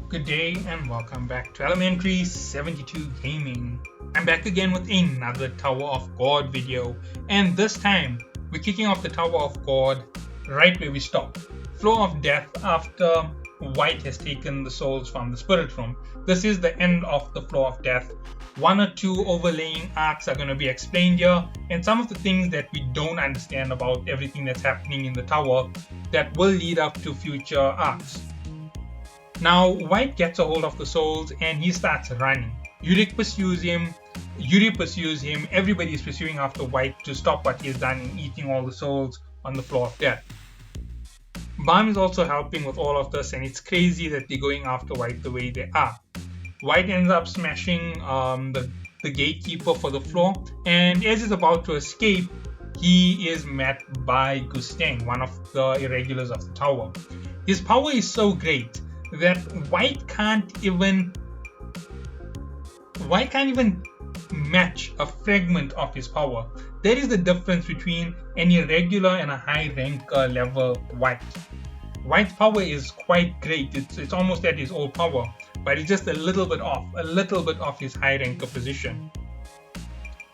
Good day and welcome back to Elementary 72 Gaming. I'm back again with another Tower of God video, and this time we're kicking off the Tower of God right where we stopped. Floor of Death after White has taken the souls from the Spirit Room. This is the end of the Floor of Death. One or two overlaying arcs are going to be explained here, and some of the things that we don't understand about everything that's happening in the tower that will lead up to future arcs. Now, White gets a hold of the souls and he starts running. Urek pursues him, Yuri pursues him, everybody is pursuing after White to stop what he has done in eating all the souls on the floor of death. Balm is also helping with all of this, and it's crazy that they're going after White the way they are. White ends up smashing the gatekeeper for the floor, and as he's about to escape, he is met by Gustang, one of the irregulars of the tower. His power is so great that White can't even match a fragment of his power. That is the difference between an irregular and a high ranker level White. White's power is quite great. It's almost at his old power, but it's just a little bit off his high ranker position.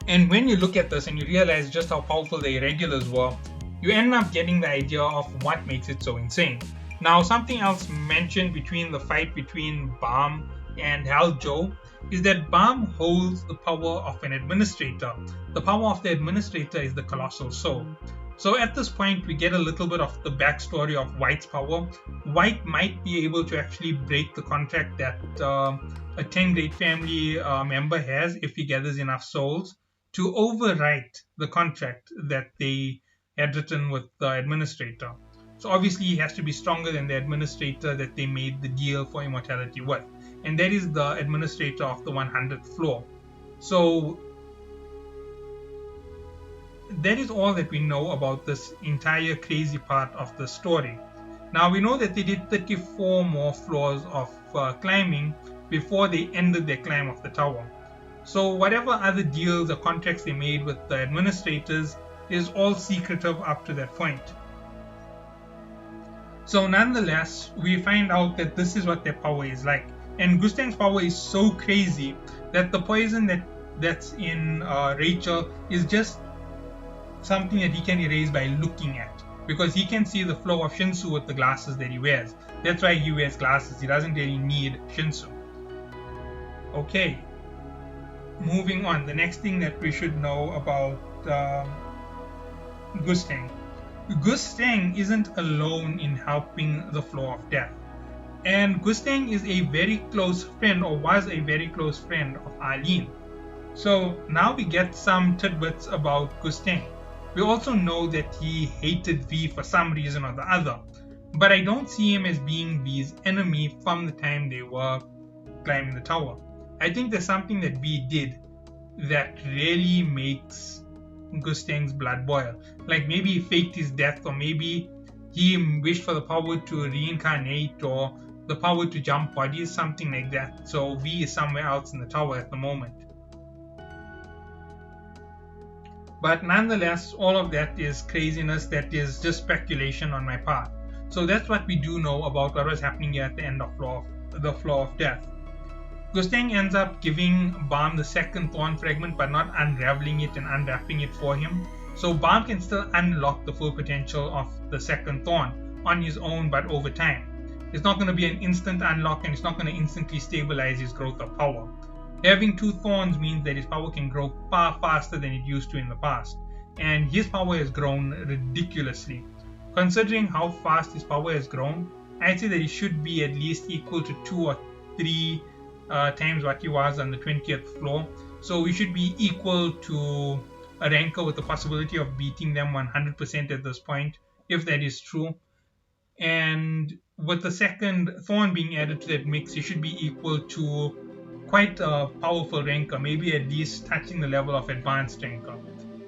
And when you look at this and you realize just how powerful the irregulars were, you end up getting the idea of what makes it so insane. Now, something else mentioned between the fight between Balm and Hal Joe is that Balm holds the power of an administrator. The power of the administrator is the colossal soul. So at this point, we get a little bit of the backstory of White's power. White might be able to actually break the contract that a 10 Great Family member has if he gathers enough souls to overwrite the contract that they had written with the administrator. So obviously he has to be stronger than the administrator that they made the deal for immortality with. And that is the administrator of the 100th floor. So that is all that we know about this entire crazy part of the story. Now we know that they did 34 more floors of climbing before they ended their climb of the tower. So whatever other deals or contracts they made with the administrators is all secretive up to that point. So nonetheless, we find out that this is what their power is like. And Gustang's power is so crazy that the poison that's in Rachel is just something that he can erase by looking at. Because he can see the flow of Shinsu with the glasses that he wears. That's why he wears glasses. He doesn't really need Shinsu. Okay. Moving on. The next thing that we should know about Gustang. Gustang isn't alone in helping the floor of death. And Gustang is a very close friend, or was a very close friend of Arlene. So now we get some tidbits about Gustang. We also know that he hated V for some reason or the other, but I don't see him as being V's enemy from the time they were climbing the tower. I think there's something that V did that really makes Gustang's blood boil. Like maybe he faked his death, or maybe he wished for the power to reincarnate, or the power to jump bodies, something like that. So V is somewhere else in the tower at the moment. But nonetheless, all of that is craziness. That is just speculation on my part. So that's what we do know about what was happening here at the end of the floor of death. Gustang ends up giving Balm the second thorn fragment, but not unraveling it and unwrapping it for him. So Balm can still unlock the full potential of the second thorn on his own, but over time. It's not going to be an instant unlock, and it's not going to instantly stabilize his growth of power. Having two thorns means that his power can grow far faster than it used to in the past. And his power has grown ridiculously. Considering how fast his power has grown, I'd say that he should be at least equal to 2 or 3 times what he was on the 20th floor. So we should be equal to a ranker with the possibility of beating them 100% at this point, if that is true. And with the second thorn being added to that mix, he should be equal to quite a powerful ranker, maybe at least touching the level of advanced ranker.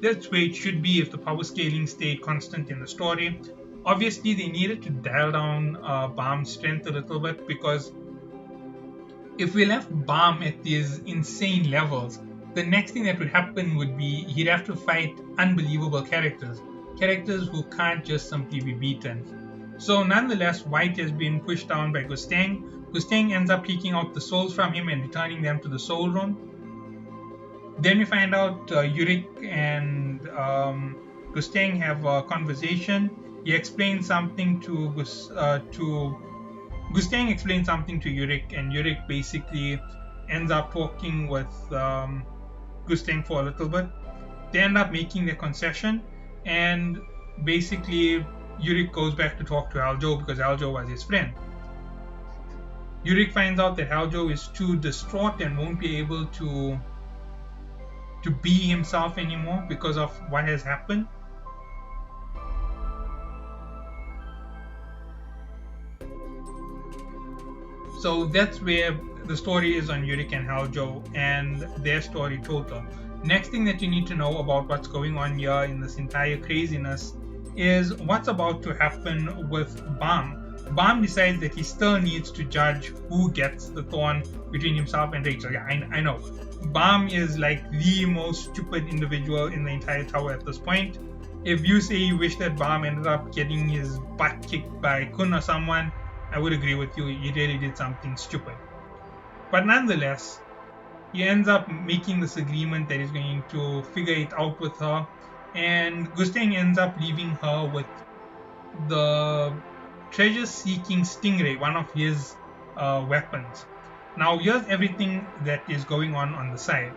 That's where it should be if the power scaling stayed constant in the story. Obviously, they needed to dial down Balm's strength a little bit, because if we left Balm at these insane levels, the next thing that would happen would be he'd have to fight unbelievable characters who can't just simply be beaten. So nonetheless, White has been pushed down by Gustang. Gustang ends up taking out the souls from him and returning them to the soul room. Then we find out Urek and Gustang have a conversation. He explains something to Gustang explains something to Urek, and Urek basically ends up talking with Gustang for a little bit. They end up making their concession, and basically Urek goes back to talk to Haljo because Haljo was his friend. Urek finds out that Haljo is too distraught and won't be able to be himself anymore because of what has happened. So that's where the story is on Urek and Haljo and their story total. Next thing that you need to know about what's going on here in this entire craziness is what's about to happen with Bam. Bam decides that he still needs to judge who gets the thorn between himself and Rachel. Yeah, I know. Bam is like the most stupid individual in the entire tower at this point. If you say you wish that Bam ended up getting his butt kicked by Kun or someone, I would agree with you. He really did something stupid. But nonetheless, he ends up making this agreement that he's going to figure it out with her, and Gustang ends up leaving her with the treasure-seeking stingray, one of his weapons. Now here's everything that is going on the side.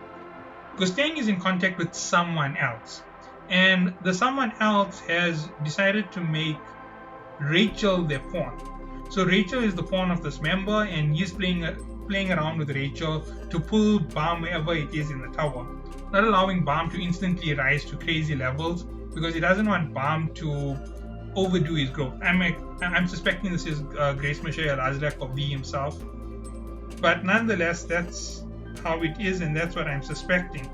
Gustang is in contact with someone else, and the someone else has decided to make Rachel their pawn. So Rachel is the pawn of this member, and he's playing around with Rachel to pull Bam wherever it is in the tower, not allowing Bam to instantly rise to crazy levels because he doesn't want Bam to overdo his growth. I'm suspecting this is Grace Michelle Razrak or V himself, but nonetheless, that's how it is, and that's what I'm suspecting.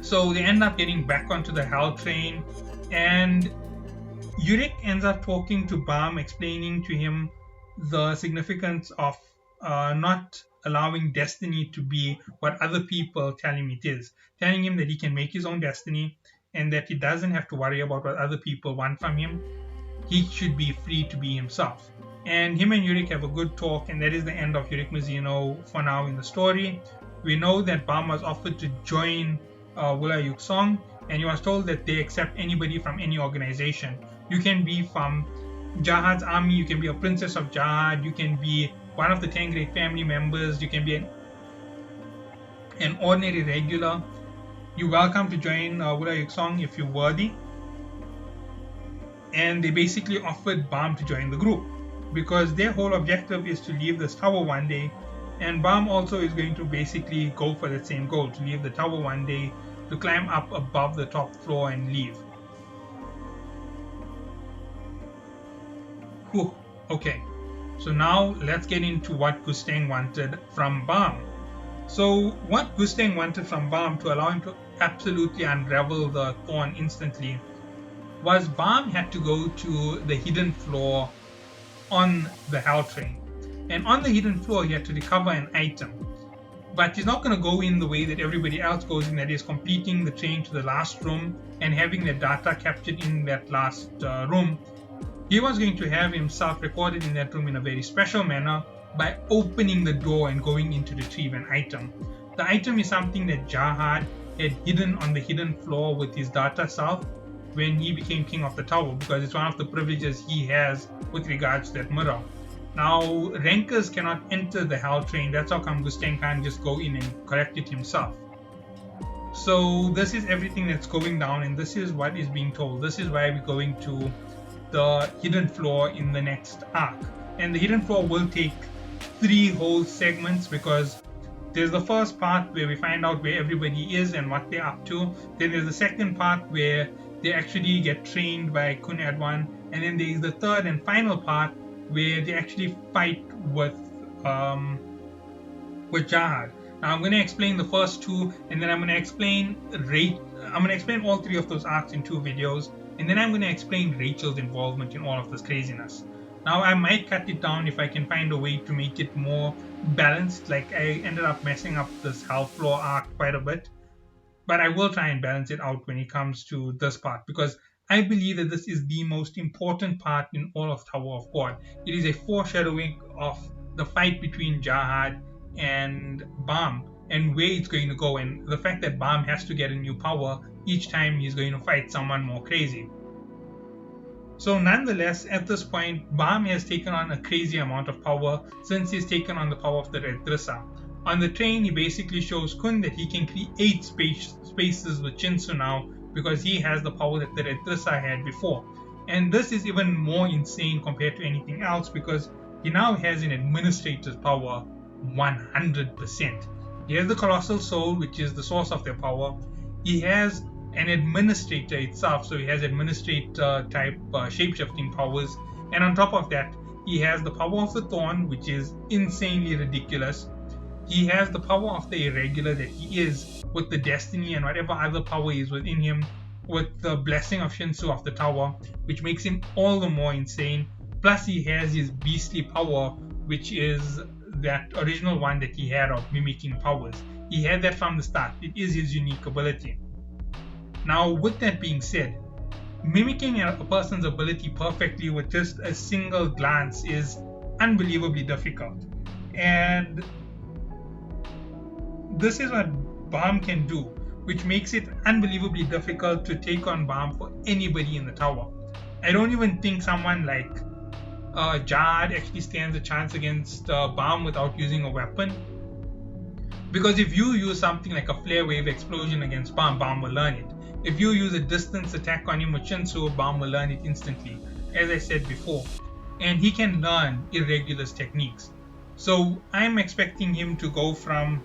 So they end up getting back onto the Hell train, and Urek ends up talking to Bam, explaining to him the significance of not allowing destiny to be what other people tell him it is, telling him that he can make his own destiny and that he doesn't have to worry about what other people want from him. He should be free to be himself. And him and Urek have a good talk, and that is the end of Urek Mazino for now in the story. We know that Bam was offered to join Wula Yuksong, and he was told that they accept anybody from any organization. You can be from Jahad's army, you can be a princess of Jahad, you can be one of the 10 great family members, you can be an ordinary regular. You're welcome to join Wula Yuksong if you're worthy. And they basically offered Bam to join the group because their whole objective is to leave this tower one day, and Bam also is going to basically go for that same goal, to leave the tower one day, to climb up above the top floor and leave. Whew. Okay, so now let's get into what Gustang wanted from Bam. So what Gustang wanted from Bam to allow him to absolutely unravel the thorn instantly was Bam had to go to the hidden floor on the Hell train. And on the hidden floor, he had to recover an item. But he's not going to go in the way that everybody else goes in, that is completing the train to the last room and having their data captured in that last room. He was going to have himself recorded in that room in a very special manner by opening the door and going in to retrieve an item. The item is something that Jahad had hidden on the hidden floor with his data self when he became king of the tower, because it's one of the privileges he has with regards to that mirror. Now, rankers cannot enter the Hell train, that's how come Gustang can't just go in and collect it himself. So this is everything that's going down, and this is what is being told. This is why we're going to the hidden floor in the next arc. And the hidden floor will take 3 whole segments, because there's the first part where we find out where everybody is and what they're up to. Then there's the second part where they actually get trained by Kun Adwan. And then there's the third and final part where they actually fight with Jahad. Now I'm going to explain the first 2, and then I'm going to explain all 3 of those arcs in 2 videos, and then I'm going to explain Rachel's involvement in all of this craziness. Now I might cut it down if I can find a way to make it more balanced. Like, I ended up messing up this Hell floor arc quite a bit, but I will try and balance it out when it comes to this part, because I believe that this is the most important part in all of Tower of God. It is a foreshadowing of the fight between Jahad and Bam and where it's going to go, and the fact that Bam has to get a new power each time he's going to fight someone more crazy. So nonetheless, at this point, Bam has taken on a crazy amount of power since he's taken on the power of the Red Drissa. On the train, he basically shows Kun that he can create spaces with Shinsu now because he has the power that the Red Drissa had before. And this is even more insane compared to anything else because he now has an administrator's power 100%. He has the Colossal Soul, which is the source of their power. He has an administrator itself, so he has administrator type shape-shifting powers, and on top of that he has the power of the Thorn, which is insanely ridiculous. He has the power of the Irregular that he is, with the Destiny and whatever other power is within him, with the Blessing of Shinsu of the Tower, which makes him all the more insane. Plus he has his beastly power, which is that original one that he had of mimicking powers. He had that from the start. It is his unique ability. Now, with that being said, mimicking a person's ability perfectly with just a single glance is unbelievably difficult. And this is what Bam can do, which makes it unbelievably difficult to take on Bam for anybody in the tower. I don't even think someone like Jahad actually stands a chance against Bam without using a weapon. Because if you use something like a flare wave explosion against Bam, Bam will learn it. If you use a distance attack on him with Shinsu, Bam will learn it instantly, as I said before. And he can learn Irregular's techniques. So I'm expecting him to go from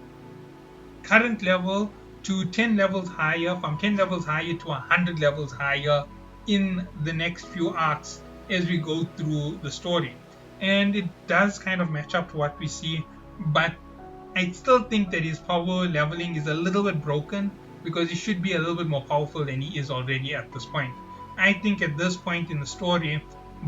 current level to 10 levels higher, from 10 levels higher to 100 levels higher in the next few arcs as we go through the story. And it does kind of match up to what we see, but I still think that his power leveling is a little bit broken because he should be a little bit more powerful than he is already at this point. I think at this point in the story,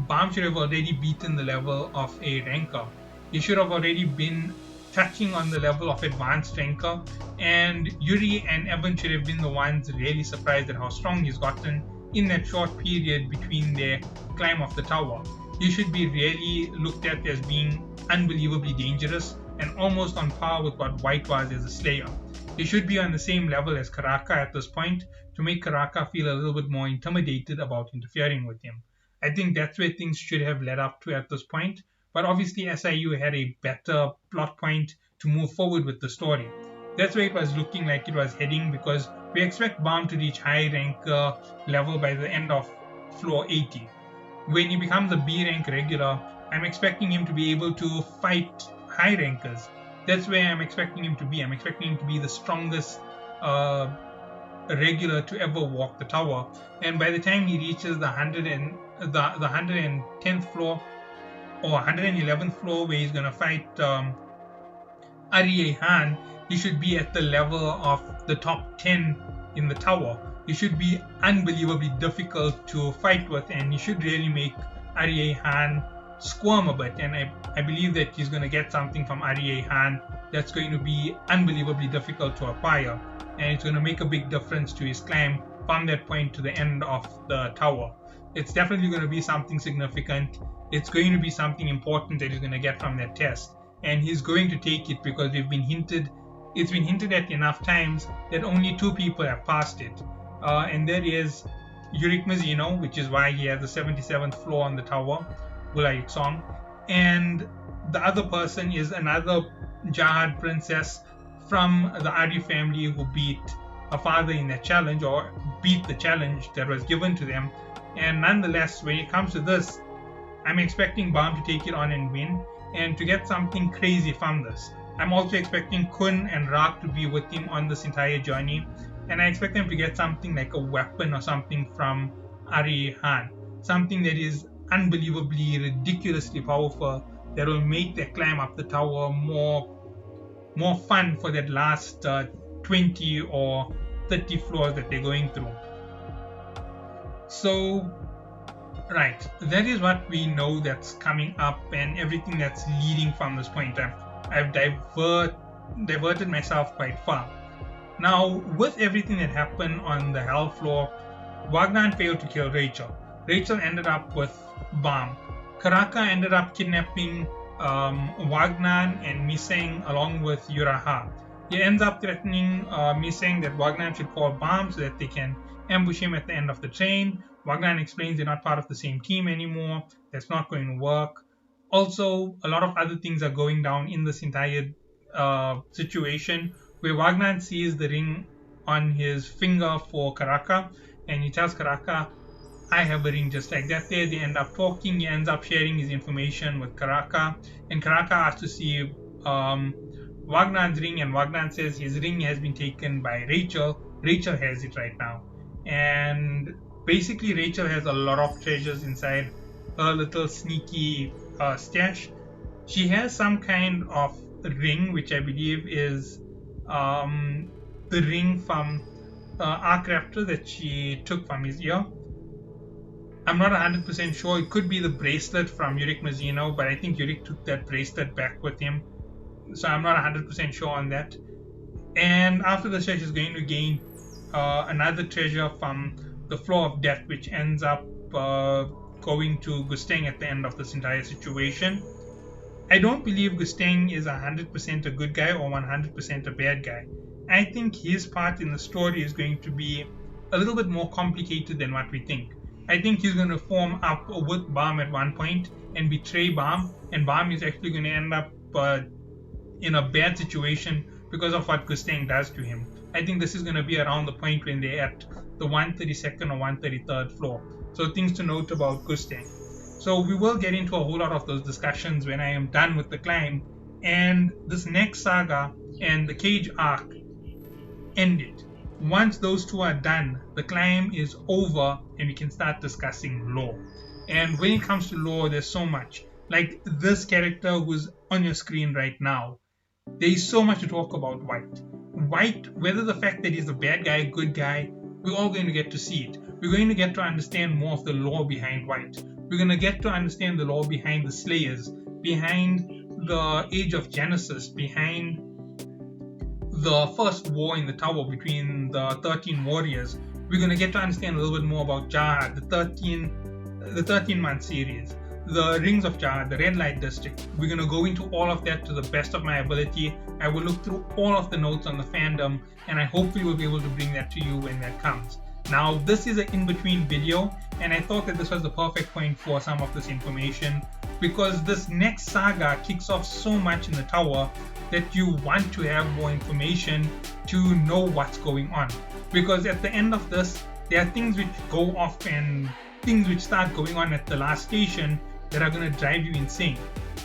Bam should have already beaten the level of a ranker. He should have already been touching on the level of advanced ranker, and Yuri and Evan should have been the ones really surprised at how strong he's gotten in that short period between their climb of the tower. He should be really looked at as being unbelievably dangerous and almost on par with what White was as a Slayer. He should be on the same level as Karaka at this point to make Karaka feel a little bit more intimidated about interfering with him. I think that's where things should have led up to at this point, but obviously SIU had a better plot point to move forward with the story. That's where it was looking like it was heading because we expect Bam to reach high rank level by the end of floor 80. When he becomes a B rank regular, I'm expecting him to be able to fight high rankers. That's where I'm expecting him to be. I'm expecting him to be the strongest regular to ever walk the tower. And by the time he reaches the 110th floor or 111th floor where he's going to fight Arye Han, he should be at the level of the top 10 in the tower. He should be unbelievably difficult to fight with, and he should really make Arye Han squirm a bit. And I believe that he's going to get something from Arye Han that's going to be unbelievably difficult to acquire, and it's going to make a big difference to his climb from that point to the end of the tower. It's definitely going to be something significant. It's going to be something important that he's going to get from that test, and he's going to take it because it's been hinted at enough times that only 2 people have passed it, and that is Urek Mizuno, which is why he has the 77th floor on the tower, Gula Song, and the other person is another Jahad princess from the Ari family who beat her father in that challenge, or beat the challenge that was given to them. And nonetheless, when it comes to this, I'm expecting Bam to take it on and win, and to get something crazy from this. I'm also expecting Kun and Rak to be with him on this entire journey, and I expect them to get something like a weapon or something from Arye Han, something that is unbelievably, ridiculously powerful, that will make their climb up the tower more fun for that last 20 or 30 floors that they're going through. So, right, that is what we know that's coming up and everything that's leading from this point. I've diverted myself quite far. Now, with everything that happened on the Hell floor, Wagner failed to kill Rachel. Rachel ended up with Balm. Karaka ended up kidnapping Wagner and Miseng along with Uraha. He ends up threatening Miseng that Wagner should call Balm so that they can ambush him at the end of the train. Wagner explains they're not part of the same team anymore. That's not going to work. Also, a lot of other things are going down in this entire situation where Wagner sees the ring on his finger for Karaka and he tells Karaka, I have a ring just like that there. They end up talking. He ends up sharing his information with Karaka. And Karaka asks to see Wagnan's ring. And Wagnan says his ring has been taken by Rachel. Rachel has it right now. And basically, Rachel has a lot of treasures inside her little sneaky stash. She has some kind of ring, which I believe is the ring from Arc Raptor that she took from his ear. I'm not 100% sure. It could be the bracelet from Urek Mazino, but I think Urek took that bracelet back with him. So I'm not 100% sure on that. And after the she's going to gain another treasure from the Floor of Death, which ends up going to Gustang at the end of this entire situation. I don't believe Gustang is 100% a good guy or 100% a bad guy. I think his part in the story is going to be a little bit more complicated than what we think. I think he's going to form up with Balm at one point and betray Balm, and Balm is actually going to end up in a bad situation because of what Gustang does to him. I think this is going to be around the point when they're at the 132nd or 133rd floor. So things to note about Gustang. So we will get into a whole lot of those discussions when I am done with the climb and this next saga and the cage arc ended. Once those two are done, the climb is over and we can start discussing lore. And when it comes to lore, there's so much. Like this character who's on your screen right now, there is so much to talk about White. White, whether the fact that he's a bad guy, good guy, we're all going to get to see it. We're going to get to understand more of the lore behind White. We're going to get to understand the lore behind the Slayers, behind the Age of Genesis, behind the first war in the tower between the 13 warriors. We're going to get to understand a little bit more about Jahad, the 13-month series, the Rings of Jahad, the Red Light District. We're going to go into all of that to the best of my ability. I will look through all of the notes on the fandom, and I hopefully will be able to bring that to you when that comes. Now, this is an in-between video, and I thought that this was the perfect point for some of this information because this next saga kicks off so much in the tower that you want to have more information to know what's going on. Because at the end of this, there are things which go off and things which start going on at the last station that are going to drive you insane.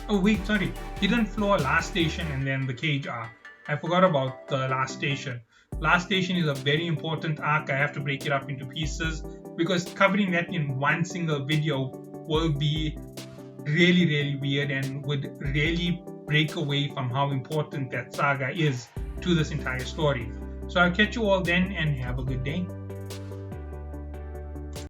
Oh wait, sorry, he didn't floor last station and then the cage arc. I forgot about the last station. Last station is a very important arc. I have to break it up into pieces because covering that in one single video will be really, really weird and would really break away from how important that saga is to this entire story. So I'll catch you all then and have a good day.